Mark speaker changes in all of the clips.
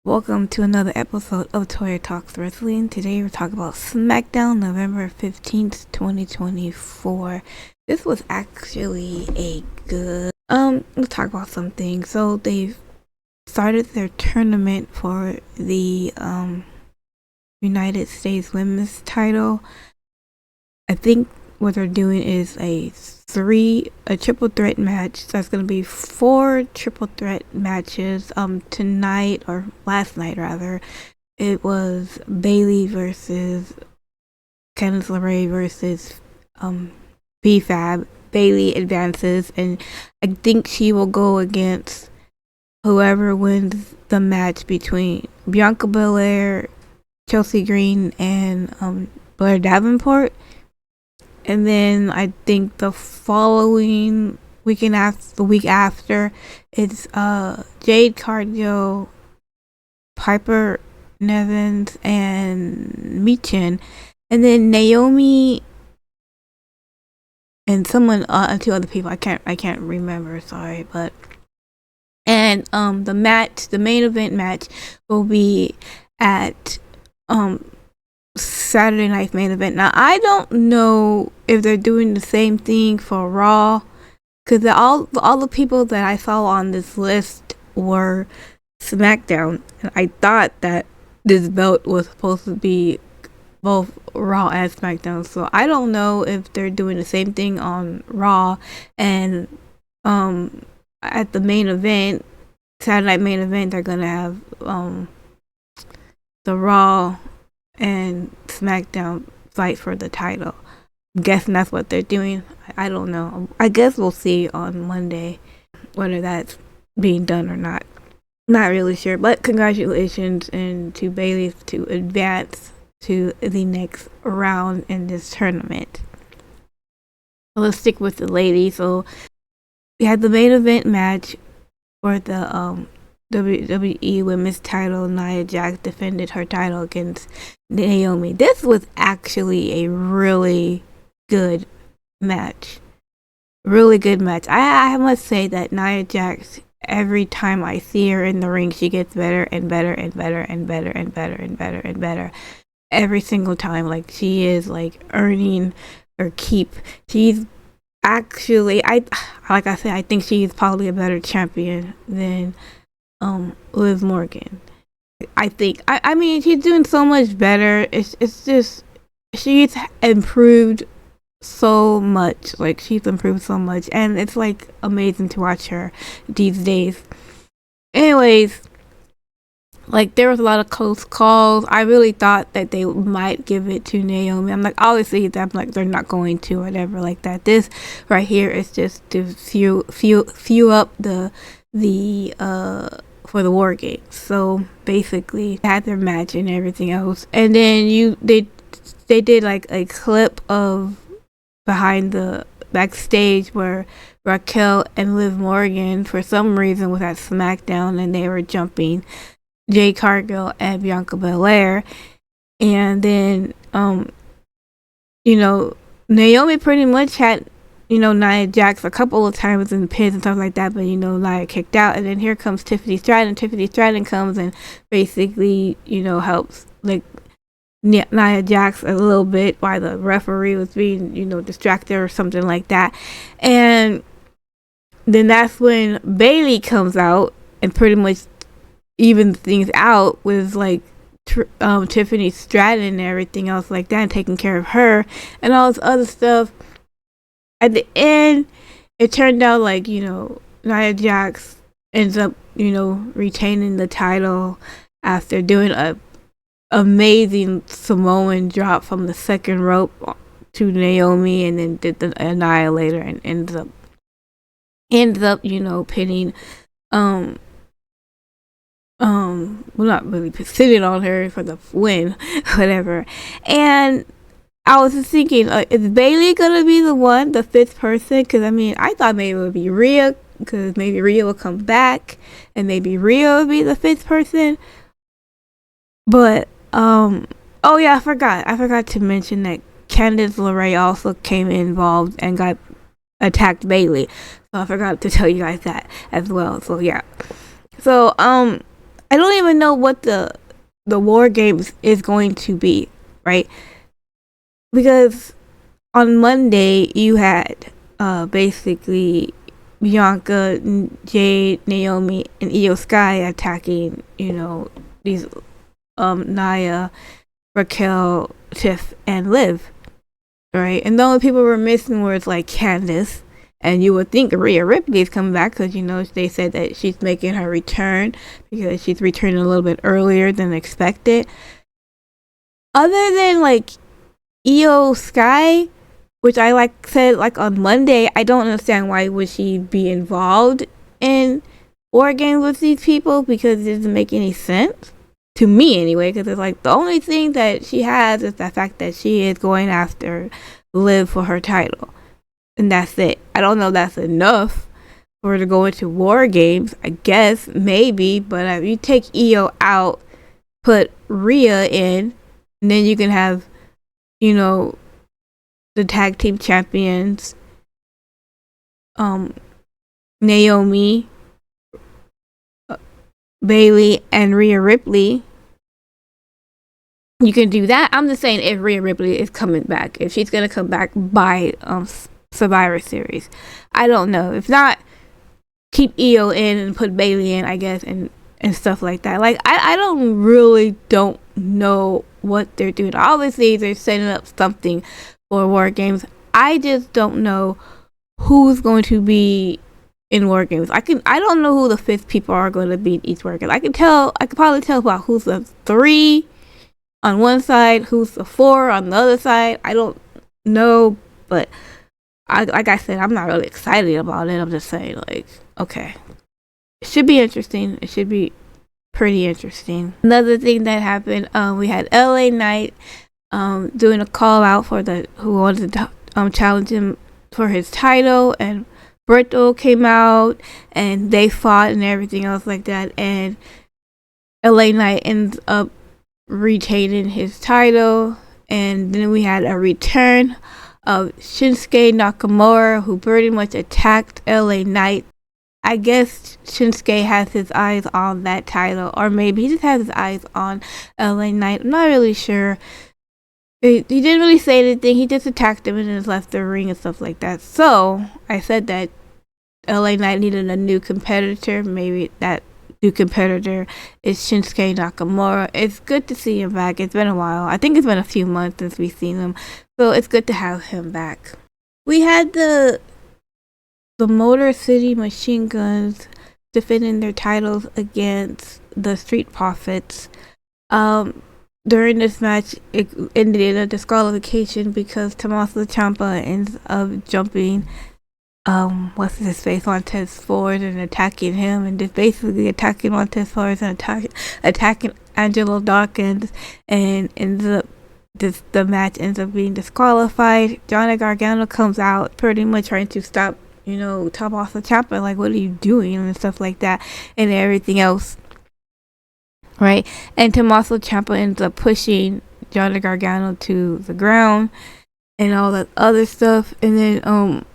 Speaker 1: Welcome to another episode of Toya Talks Wrestling. Today we're talking about Smackdown, November 15th, 2024. This was actually a good, let's talk about something. So they've started their tournament for the, United States Women's title. I think what they're doing is a triple threat match. So that's gonna be 4 triple threat matches. Tonight, or last night rather, it was Bayley versus Candice LeRae versus BFAB. Bayley advances, and I think she will go against whoever wins the match between Bianca Belair, Chelsea Green, and Blair Davenport. And then I think the following weekend after, the week after, it's Jade Cargill, Piper Nevins, and Michin. And then Naomi and someone, 2 other people. I can't remember. Sorry, but and the main event match will be at Saturday night's main event. Now I don't know if they're doing the same thing for Raw, because all the people that I saw on this list were Smackdown, and I thought that this belt was supposed to be both Raw and Smackdown. So I don't know if they're doing the same thing on Raw, and at the main event, Saturday night main event, they're gonna have the Raw and SmackDown fight for the title. I'm guessing that's what they're doing. I don't know. I guess we'll see on Monday whether that's being done or not. Not really sure, but congratulations and to Bayley to advance to the next round in this tournament. So let's stick with the ladies. So we had the main event match for the WWE Women's title. Nia Jax defended her title against Naomi. This was actually a really good match. Really good match. I must say that Nia Jax, every time I see her in the ring, she gets better and better and better and better and better and better and better. Every single time. Like, she is like earning her keep. She's actually, like I said, I think she's probably a better champion than Liv Morgan. I think I mean, she's doing so much better. It's just she's improved so much. Like, she's improved so much, and it's like amazing to watch her these days. Anyways, like, there was a lot of close calls. I really thought that they might give it to Naomi. I'm like, obviously, I'm like, they're not going to, whatever, like that. This right here is just to fuel up the for the War Games. So basically, they had their match and everything else, and then they did like a clip of behind the backstage where Raquel and Liv Morgan, for some reason, was at SmackDown, and they were jumping Jade Cargill and Bianca Belair. And then Naomi pretty much had Nia Jax a couple of times in the pins and stuff like that, but Nia kicked out. And then here comes Tiffany Stratton. Tiffany Stratton comes and basically helps like Nia Jax a little bit while the referee was being distracted or something like that. And then that's when Bayley comes out and pretty much evens things out with like Tiffany Stratton and everything else like that, and taking care of her and all this other stuff. At the end, it turned out like Nia Jax ends up retaining the title after doing a amazing Samoan drop from the second rope to Naomi, and then did the Annihilator and ends up pinning well, not really sitting on her for the win, whatever. And I was just thinking, is Bayley gonna be the fifth person? Because I mean, I thought maybe it would be Rhea, because maybe Rhea will come back, and maybe Rhea would be the fifth person. But oh yeah, I forgot to mention that Candice LeRae also came involved and got attacked Bayley. So I forgot to tell you guys that as well. So yeah. So I don't even know what the War Games is going to be, right? Because on Monday you had basically Bianca, Jade, Naomi, and Io Sky attacking, these Nia, Raquel, Tiff, and Liv, right? And the only people we're missing was like Candice, and you would think Rhea Ripley is coming back because they said that she's making her return because she's returning a little bit earlier than expected. Other than like Io Sky, which I said on Monday, I don't understand why would she be involved in War Games with these people, because it doesn't make any sense to me anyway, because it's like the only thing that she has is the fact that she is going after Liv for her title, and that's it. I don't know if that's enough for her to go into War Games. I guess maybe, but if you take Io out, put Rhea in, and then you can have the tag team champions, Naomi, Bailey, and Rhea Ripley. You can do that. I'm just saying, if Rhea Ripley is coming back, if she's gonna come back by Survivor Series, I don't know. If not, keep Io in and put Bailey in, I guess, and stuff like that. Like I don't know what they're doing. Obviously, they're setting up something for War Games. I just don't know who's going to be in War Games. I don't know who the 5th people are going to be in each War Games. I could probably tell about who's the 3 on one side, who's the 4 on the other side. I don't know, but like I said, I'm not really excited about it. I'm just saying, like, okay, it should be interesting. It should be pretty interesting. Another thing that happened, we had LA Knight doing a call out for who wanted to challenge him for his title, and Berto came out and they fought and everything else like that, and LA Knight ends up retaining his title. And then we had a return of Shinsuke Nakamura, who pretty much attacked LA Knight. I guess Shinsuke has his eyes on that title, or maybe he just has his eyes on LA Knight. I'm not really sure. He didn't really say anything. He just attacked him and then left the ring and stuff like that. So I said that LA Knight needed a new competitor. Maybe that new competitor is Shinsuke Nakamura. It's good to see him back. It's been a while. I think it's been a few months since we've seen him. So it's good to have him back. We had the Motor City Machine Guns defending their titles against the Street Profits. During this match, it ended in a disqualification because Tommaso Ciampa ends up jumping what's his face, Montez Ford, and attacking him, and just basically attacking Montez Ford and attacking Angelo Dawkins, and the match ends up being disqualified. Johnny Gargano comes out pretty much trying to stop Tommaso Ciampa, like, what are you doing, and stuff like that, and everything else, right? And Tommaso Ciampa ends up pushing Johnny Gargano to the ground and all that other stuff. And then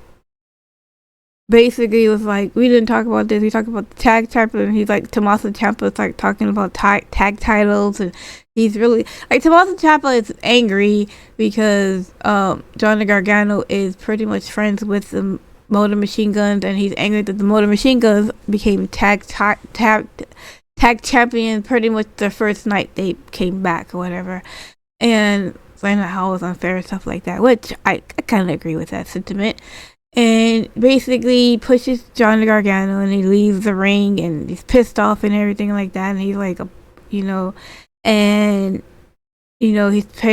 Speaker 1: basically it was like, we didn't talk about this, we talked about the tag title, and he's like, Tommaso Ciampa's like talking about tag titles, and he's really like, Tommaso Ciampa is angry because Johnny Gargano is pretty much friends with the Motor Machine Guns, and he's angry that the Motor Machine Guns became tag champion pretty much the first night they came back or whatever, and saying that how it was unfair and stuff like that, which I kind of agree with that sentiment. And basically pushes Johnny Gargano, and he leaves the ring, and he's pissed off and everything like that, and he's like, he's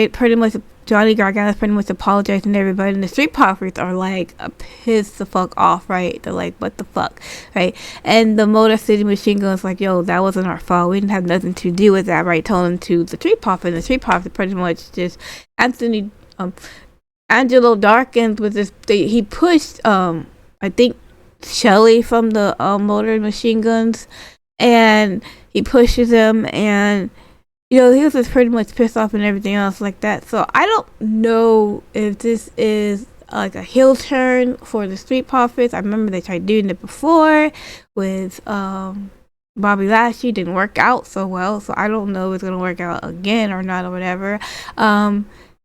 Speaker 1: pretty much, Johnny Gargano's pretty much apologizing to everybody, and the Street Profits are like pissed the fuck off, right? They're like, what the fuck, right? And the Motor City Machine Gun's like, yo, that wasn't our fault, we didn't have nothing to do with that, right? Telling to the Street Profits, and the Street Profits pretty much just Angelo Dawkins with this, he pushed I think Shelly from the Motor Machine Guns, and he pushes him, and he was just pretty much pissed off and everything else like that. So I don't know if this is like a heel turn for the Street Profits. I remember they tried doing it before with Bobby Lashley didn't work out so well, so I don't know if it's gonna work out again or not or whatever.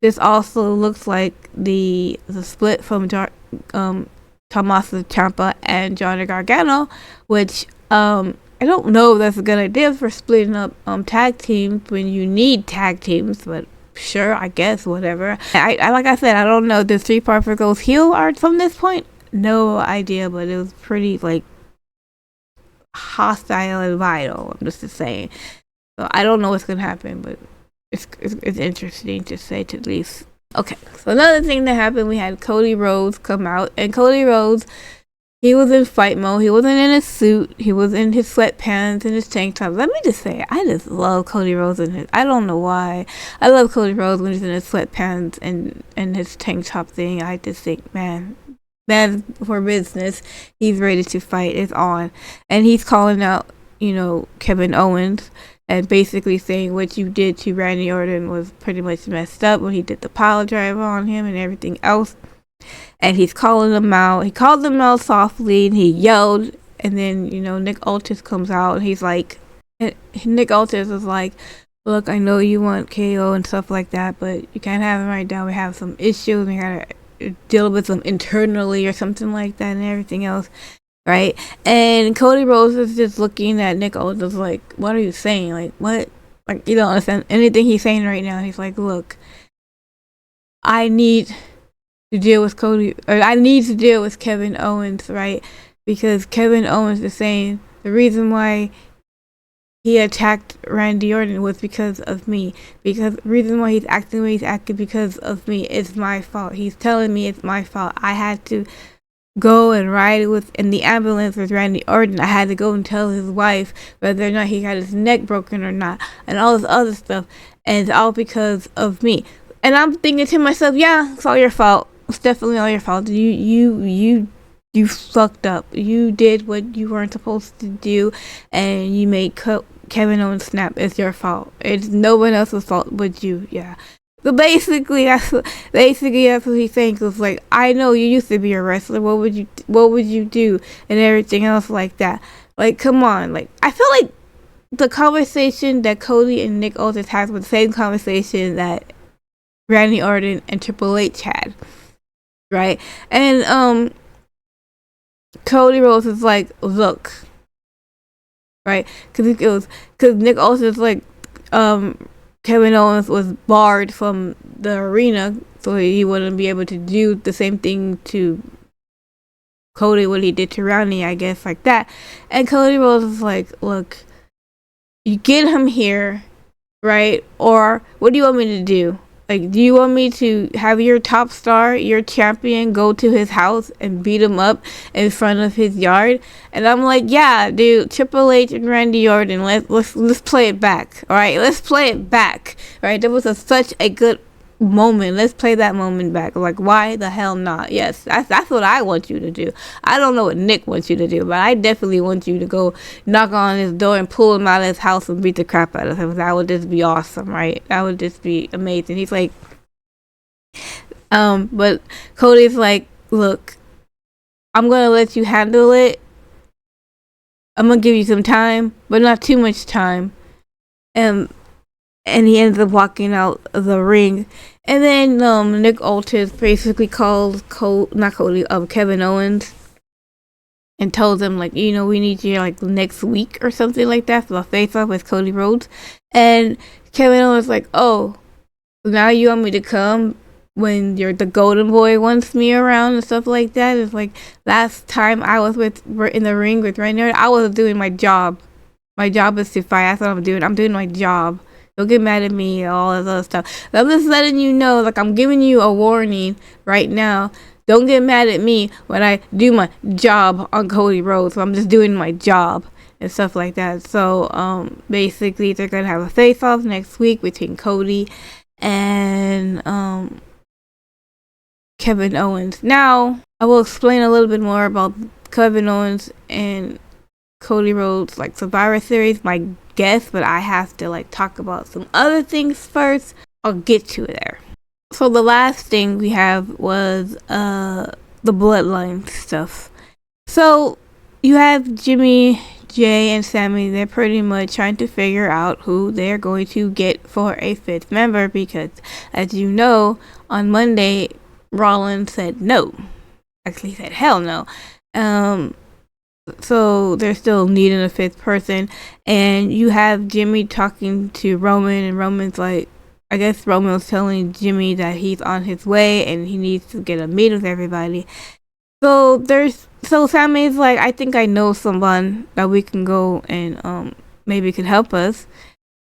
Speaker 1: This also looks like the split from Tommaso Ciampa and Johnny Gargano, which I don't know if that's a good idea for splitting up tag teams when you need tag teams, but sure, I guess, whatever. I like I said, I don't know. Does Street Profits goes heel art from this point? No idea, but it was pretty like hostile and vital. I'm just saying. So I don't know what's gonna happen, but it's interesting to say to the least. Okay, so another thing that happened, we had Cody Rhodes come out, and Cody Rhodes, he was in fight mode. He wasn't in his suit. He was in his sweatpants and his tank top. Let me just say, I just love Cody Rhodes in his. I don't know why. I love Cody Rhodes when he's in his sweatpants and his tank top thing. I just think, man, for business. He's ready to fight. It's on, and he's calling out, Kevin Owens, and basically saying what you did to Randy Orton was pretty much messed up when he did the pile driver on him and everything else. And he's calling them out. He called them out softly and he yelled. And then, Nick Aldis comes out and he's like, Nick Aldis is like, look, I know you want KO and stuff like that, but you can't have him right now. We have some issues. We gotta deal with them internally or something like that and everything else. Right? And Cody Rhodes is just looking at Nick Aldis like, what are you saying? Like, what? Like, you don't understand anything he's saying right now. And he's like, look, I need to deal with Kevin Owens, right? Because Kevin Owens is saying the reason why he attacked Randy Orton was because of me. Because the reason why he's acting the way he's acting because of me. It's my fault. He's telling me it's my fault. I had to go and ride in the ambulance with Randy Orton. I had to go and tell his wife whether or not he had his neck broken or not, and all this other stuff, and it's all because of me. And I'm thinking to myself, yeah, it's all your fault. It's definitely all your fault. You fucked up. You did what you weren't supposed to do, and you made Kevin Owens snap. It's your fault. It's no one else's fault but you. Yeah. So basically, that's what he's saying. Cause like, I know you used to be a wrestler. What would you do, and everything else like that. Like, come on. Like, I feel like the conversation that Cody and Nick Aldis has was the same conversation that Randy Orton and Triple H had, right? And Cody Rhodes is like, look, right? Because Nick Aldis is like, Kevin Owens was barred from the arena, so he wouldn't be able to do the same thing to Cody what he did to Randy, I guess, like that. And Cody Rhodes was like, look, you get him here, right? Or what do you want me to do? Like, do you want me to have your top star, your champion, go to his house and beat him up in front of his yard? And I'm like, yeah, dude, Triple H and Randy Orton, let's play it back, all right? Let's play it back, right? That was such a good moment. Let's play that moment back. Like, why the hell not? Yes, that's what I want you to do. I don't know what Nick wants you to do, but I definitely want you to go knock on his door and pull him out of his house and beat the crap out of him. That would just be awesome, right? That would just be amazing. He's like, but Cody's like, look, I'm gonna let you handle it. I'm gonna give you some time, but not too much time. And he ends up walking out of the ring. And then Nick Aldis basically calls Kevin Owens and told him, like, we need you like next week or something like that for the face-off with Cody Rhodes. And Kevin Owens like, oh, now you want me to come when the golden boy wants me around and stuff like that? It's like, last time I was in the ring with Randy Orton, I was doing my job. My job is to fight. That's what I'm doing. I'm doing my job. Don't get mad at me, all this other stuff. I'm just letting you know, like, I'm giving you a warning right now. Don't get mad at me when I do my job on Cody Rhodes. So I'm just doing my job and stuff like that. So, basically, they're going to have a face-off next week between Cody and Kevin Owens. Now, I will explain a little bit more about Kevin Owens and Cody Rhodes, like, Survivor Series, my guess, but I have to, like, talk about some other things first. I'll get to it there. So the last thing we have was the bloodline stuff. So you have Jimmy Jay and Sammy, they're pretty much trying to figure out who they're going to get for a fifth member because, as you know, on Monday, Rollins said no. Actually, he said hell no. So they're still needing a fifth person, and you have Jimmy talking to Roman, and Roman's like, I guess Roman was telling Jimmy that he's on his way and he needs to get a meet with everybody. So Sammy's like, I think I know someone that we can go and maybe could help us.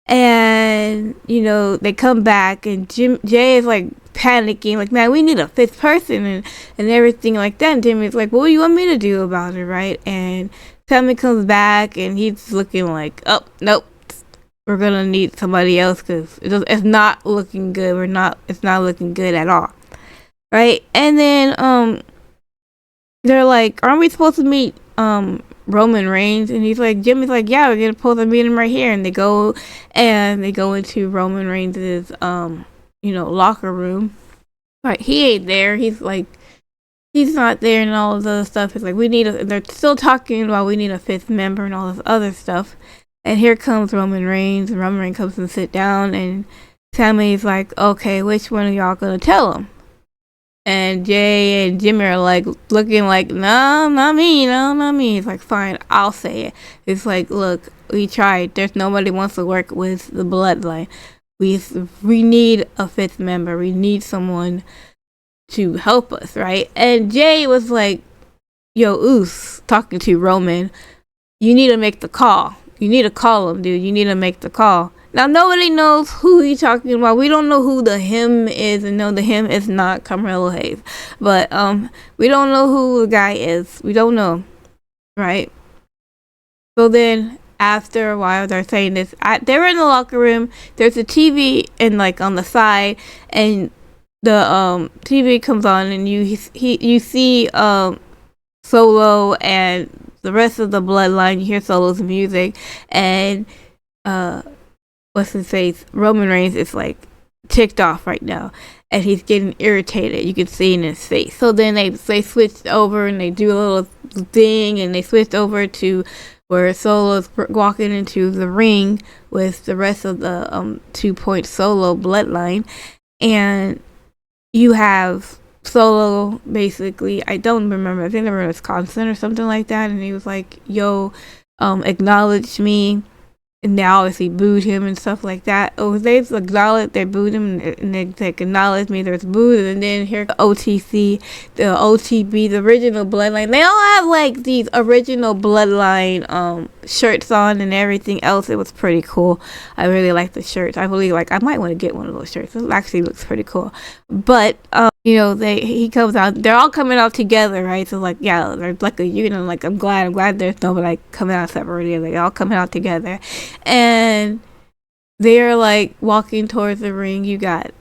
Speaker 1: And they come back and Jay is like panicking, like, man, we need a fifth person and everything like that. And Jimmy's like, what do you want me to do about it, right? And Sammy comes back and he's looking like, oh nope, we're gonna need somebody else because it's not looking good. It's not looking good at all, right? And then they're like, aren't we supposed to meet Roman Reigns? And Jimmy's like, yeah, we're supposed to meet him right here. And they go into Roman Reigns' locker room. Right, he ain't there. He's not there and all of the stuff. It's like, they're still talking about we need a fifth member and all this other stuff. And here comes Roman Reigns, and Roman Reigns comes and sit down, and Sammy's like, okay, which one of y'all gonna tell him? And Jay and Jimmy are like looking like, no, not me, no, not me. It's like, fine, I'll say it. It's like, look, we tried. There's nobody wants to work with the bloodline. We need a fifth member. We need someone to help us, right? And Jay was like, yo, Oos, talking to Roman, you need to make the call. You need to call him, dude. You need to make the call. Now, nobody knows who he's talking about. We don't know who the him is, and no, the him is not Carmelo Hayes. But we don't know who the guy is. We don't know, right? So then, after a while, they're saying this. They were in the locker room. There's a TV on the side, and the TV comes on, and you see Solo and the rest of the bloodline. You hear Solo's music, and what's his face? Roman Reigns is like ticked off right now, and he's getting irritated. You can see in his face. So then they switched over and they do a little thing, and they switched over to where Solo's walking into the ring with the rest of the 2-point Solo bloodline, and you have Solo basically, I don't remember, I think they were in Wisconsin or something like that, and he was like, yo, acknowledge me. And they obviously booed him and stuff like that. Oh, they acknowledged, they booed him, and they acknowledged me. There's booed, and then here the OTC, the OTB, the original bloodline. They all have like these original bloodline shirts on and everything else. It was pretty cool. I really like the shirts. I believe I might want to get one of those shirts. It actually looks pretty cool. But he comes out. They're all coming out together, right? So yeah, they're like a unit. I'm glad there's nobody coming out separately. They're all coming out together. And they're walking towards the ring. You got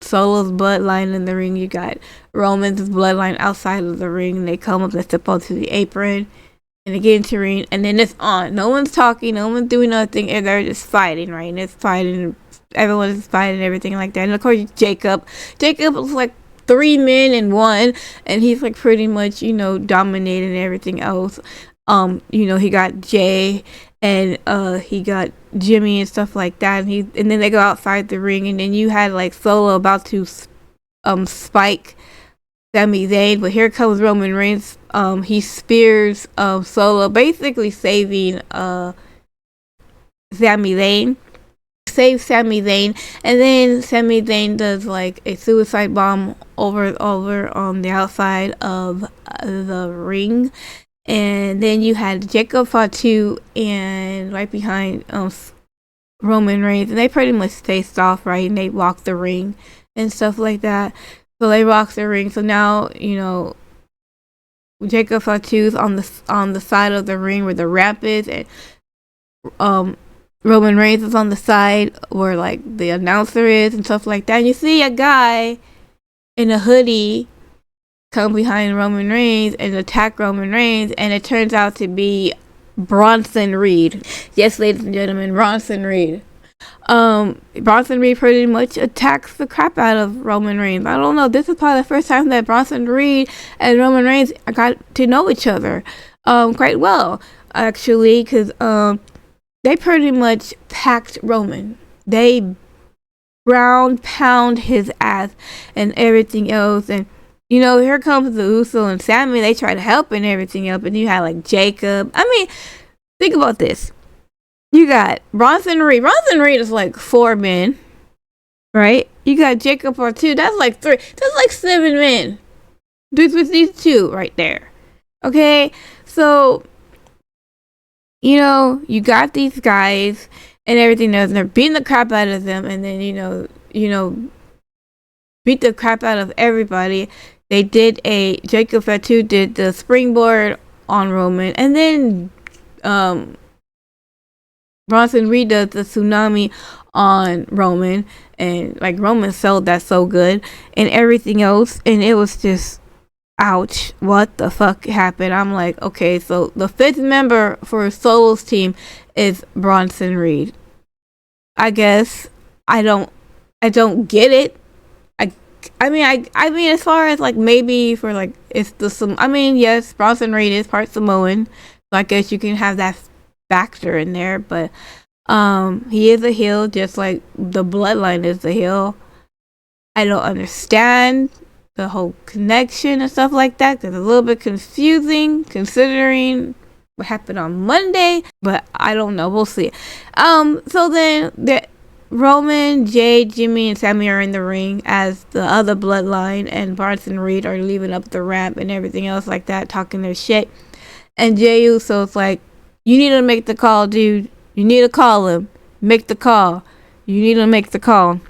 Speaker 1: Solo's bloodline in the ring. You got Roman's bloodline outside of the ring. They come up, they step onto the apron, and they get into the ring. And then it's on. No one's talking. No one's doing nothing. And they're just fighting, right? And it's fighting. Everyone is fighting and everything like that. And of course, Jacob was like 3 men in one, and he's pretty much dominating everything else. He got Jay and he got Jimmy and stuff like that, and then they go outside the ring, and then you had Solo about to spike Sami Zayn, but here comes Roman Reigns. He spears Solo, basically saving Sami Zayn. Saves Sami Zayn, and then Sami Zayn does a suicide bomb over on the outside of the ring. And then you had Jacob Fatu and right behind Roman Reigns, and they pretty much faced off, right? And they walked the ring and stuff like that. So they walked the ring. So now Jacob Fatu's on the side of the ring where the ramp is, and Roman Reigns is on the side where the announcer is and stuff like that. And you see a guy in a hoodie come behind Roman Reigns and attack Roman Reigns, and it turns out to be Bronson Reed. Yes, ladies and gentlemen, Bronson Reed. Bronson Reed pretty much attacks the crap out of Roman Reigns. I don't know, this is probably the first time that Bronson Reed and Roman Reigns got to know each other quite well. actually, because they pretty much packed Roman. They ground pound his ass and everything else, and here comes the Uso and Sammy. They try to help and everything else, and you had like Jacob. I mean, think about this. You got Bronson Reed. Bronson Reed is like 4 men, right? You got Jacob or 2. That's like 3. That's like 7 men. Dudes with these 2 right there. Okay, so you got these guys and everything else, and they're beating the crap out of them, and then beat the crap out of everybody. They did Jacob Fatu did the springboard on Roman, and then Bronson Reed does the tsunami on Roman, and like Roman sold that so good and everything else, and it was just ouch, what the fuck happened? I'm like, okay, so the 5th member for Solo's team is Bronson Reed. I guess I don't get it. I mean, as far as like maybe for like it's yes, Bronson Reed is part Samoan, so I guess you can have that factor in there, but he is a heel, just like the Bloodline is a heel. I don't understand the whole connection and stuff like that, because it's a little bit confusing considering what happened on Monday, but I don't know, we'll see. So then Roman, Jay, Jimmy, and Sammy are in the ring as the other Bloodline, and Bronson Reed are leaving up the ramp and everything else like that, talking their shit. And Jey Uso's like, you need to make the call, dude. You need to call him. Make the call. You need to make the call.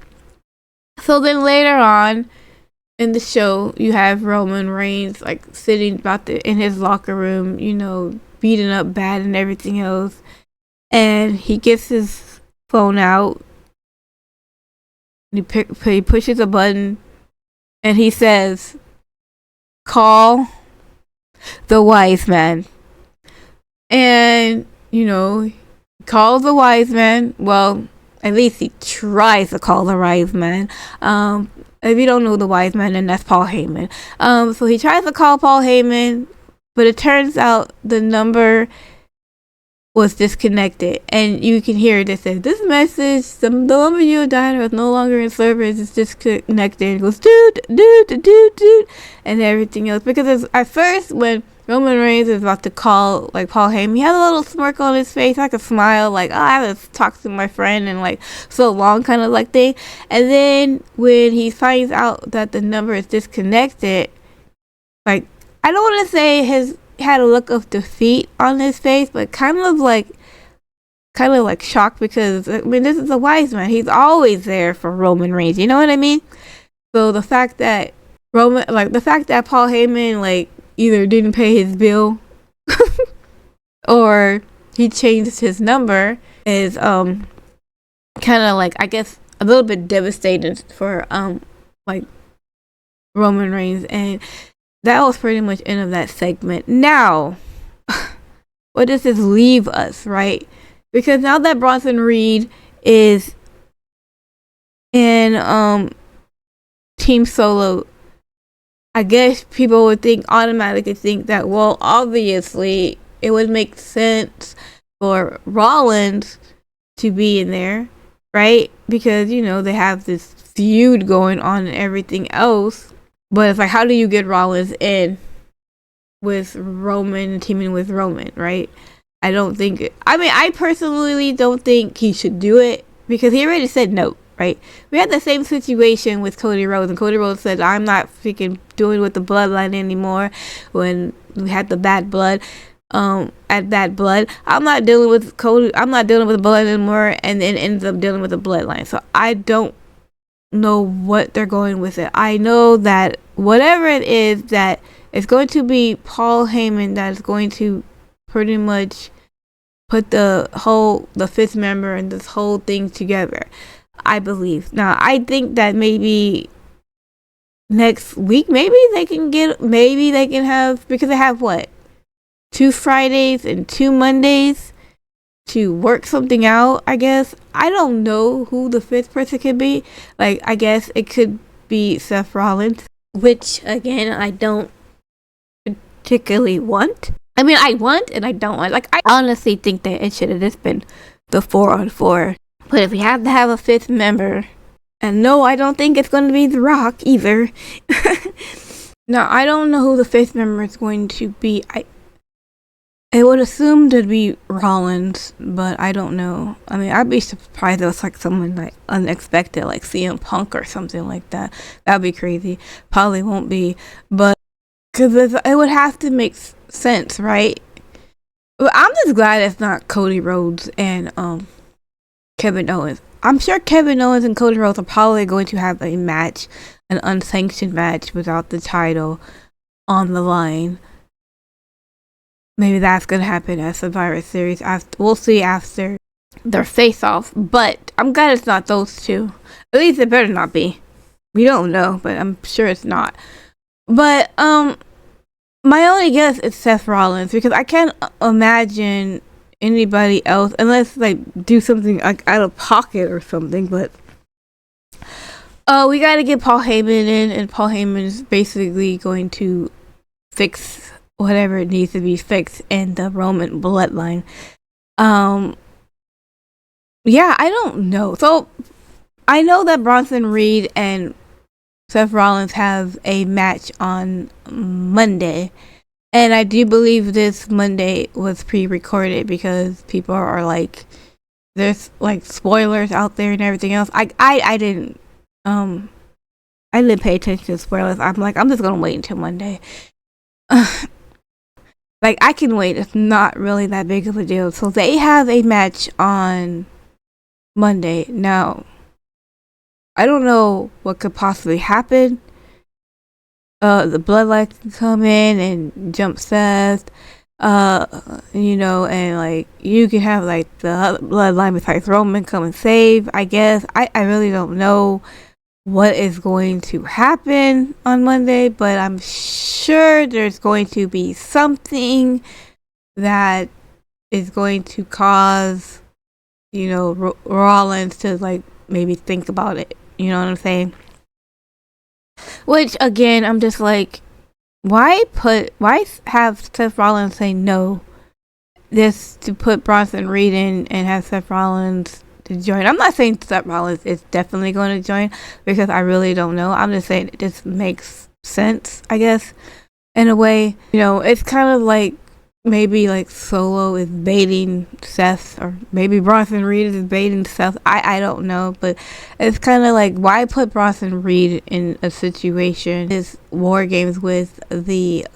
Speaker 1: So then later on in the show, you have Roman Reigns like sitting in his locker room, beating up bad and everything else. And he gets his phone out. He pushes a button and he says, call the wise man. And, calls the wise man. Well, at least he tries to call the wise man. If you don't know the wise man, then that's Paul Heyman. So he tries to call Paul Heyman, but it turns out the number was disconnected, and you can hear it. It says, this message, the number you dialed is no longer in service, it's disconnected. It goes dude and everything else, because at first when Roman Reigns is about to call like Paul Heyman, he has a little smirk on his face, like a smile, like, oh, I have to talk to my friend and like so long kind of like thing. And then when he finds out that the number is disconnected, like, I don't want to say had a look of defeat on his face, but kind of like shocked, because I mean, this is a wise man. He's always there for Roman Reigns. You know what I mean? So the fact that Paul Heyman like either didn't pay his bill or he changed his number is kind of like, I guess, a little bit devastating for like Roman Reigns. And that was pretty much end of that segment. Now, what does this leave us, right? Because now that Bronson Reed is in Team Solo, I guess people would automatically think that, well, obviously it would make sense for Rollins to be in there, right? Because, they have this feud going on and everything else. But it's like, how do you get Rollins in with Roman, teaming with Roman, right? I personally don't think he should do it, because he already said no, right? We had the same situation with Cody Rhodes, and Cody Rhodes said, I'm not freaking doing with the bloodline anymore when we had the bad blood. At Bad Blood, I'm not dealing with Cody, I'm not dealing with the blood anymore, and then ends up dealing with the bloodline. So I don't know what they're going with it. I know that whatever it is, that it's going to be Paul Heyman that is going to pretty much put the 5th member and this whole thing together, I believe. Now, I think that maybe next week, maybe they can have, because they have what, 2 Fridays and 2 Mondays to work something out, I guess. I don't know who the 5th person could be. Like, I guess it could be Seth Rollins, which, again, I don't particularly want. I mean, I want and I don't want. Like, I honestly think that it should have just been the 4-on-4. But if we have to have a fifth member, and no, I don't think it's going to be The Rock either. Now, I don't know who the fifth member is going to be. I would assume to be Rollins, but I don't know. I mean, I'd be surprised if it was like someone like unexpected, like CM Punk or something like that. That'd be crazy. Probably won't be, but because it would have to make sense, right? But I'm just glad it's not Cody Rhodes and Kevin Owens. I'm sure Kevin Owens and Cody Rhodes are probably going to have a match, an unsanctioned match without the title on the line. Maybe that's going to happen at Survivor Series. We'll see after their face-off. But I'm glad it's not those two. At least it better not be. We don't know, but I'm sure it's not. But my only guess is Seth Rollins, because I can't imagine anybody else unless like do something like out of pocket or something. But we got to get Paul Heyman in, and Paul Heyman is basically going to fix whatever it needs to be fixed in the Roman bloodline. Yeah, I don't know. So I know that Bronson Reed and Seth Rollins have a match on Monday, and I do believe this Monday was pre-recorded because people are like, there's like spoilers out there and everything else. I didn't pay attention to spoilers. I'm just gonna wait until Monday. Like, I can wait. It's not really that big of a deal. So they have a match on Monday. Now, I don't know what could possibly happen. The Bloodline can come in and jump Seth. And like you can have like the Bloodline besides Roman come and save, I guess. I really don't know what is going to happen on Monday, but I'm sure there's going to be something that is going to cause, Rollins to like maybe think about it. You know what I'm saying? Which again, I'm just like, why have Seth Rollins say no? Just to put Bronson Reed in and have Seth Rollins to join. I'm not saying Seth Rollins is definitely going to join because I really don't know. I'm just saying it just makes sense, I guess, in a way. It's kind of like maybe like Solo is baiting Seth, or maybe Bronson Reed is baiting Seth. I don't know, but it's kind of like, why put Bronson Reed in a situation, his War Games with the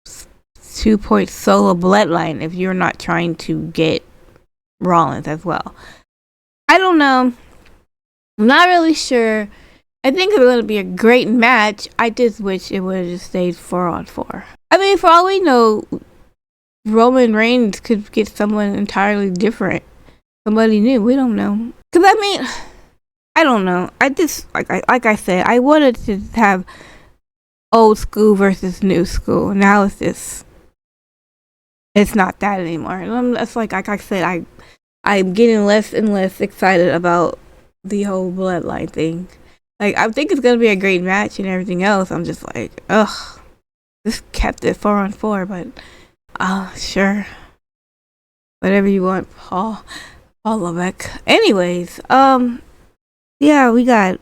Speaker 1: 2-point Solo bloodline, if you're not trying to get Rollins as well? I don't know. I'm not really sure. I think it's going to be a great match. I just wish it would have just stayed 4-on-4. I mean, for all we know, Roman Reigns could get someone entirely different. Somebody new. We don't know. Because, I mean, I don't know. I just, like I said, I wanted to have old school versus new school. Now it's not that anymore. It's like I said, I'm getting less and less excited about the whole bloodline thing. Like, I think it's going to be a great match and everything else. I'm just like, ugh. Just kept it 4-on-4, but sure. Whatever you want, Paul Levesque. Anyways, yeah, we got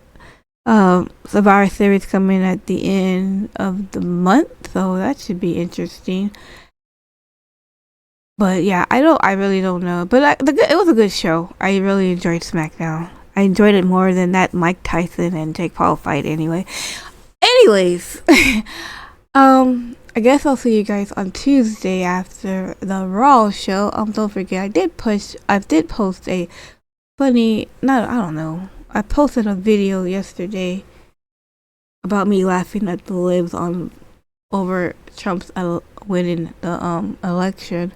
Speaker 1: Survivor Series coming at the end of the month, so that should be interesting. But yeah, I really don't know. But it was a good show. I really enjoyed Smackdown. I enjoyed it more than that Mike Tyson and Jake Paul fight anyway. Anyways, I guess I'll see you guys on Tuesday after the Raw show. Don't forget, I did post a funny, I posted a video yesterday about me laughing at the libs over Trump's winning the election.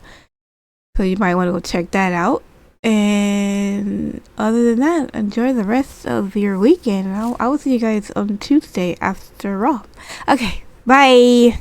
Speaker 1: So you might want to go check that out. And other than that, enjoy the rest of your weekend. I will see you guys on Tuesday after Raw. Okay, bye.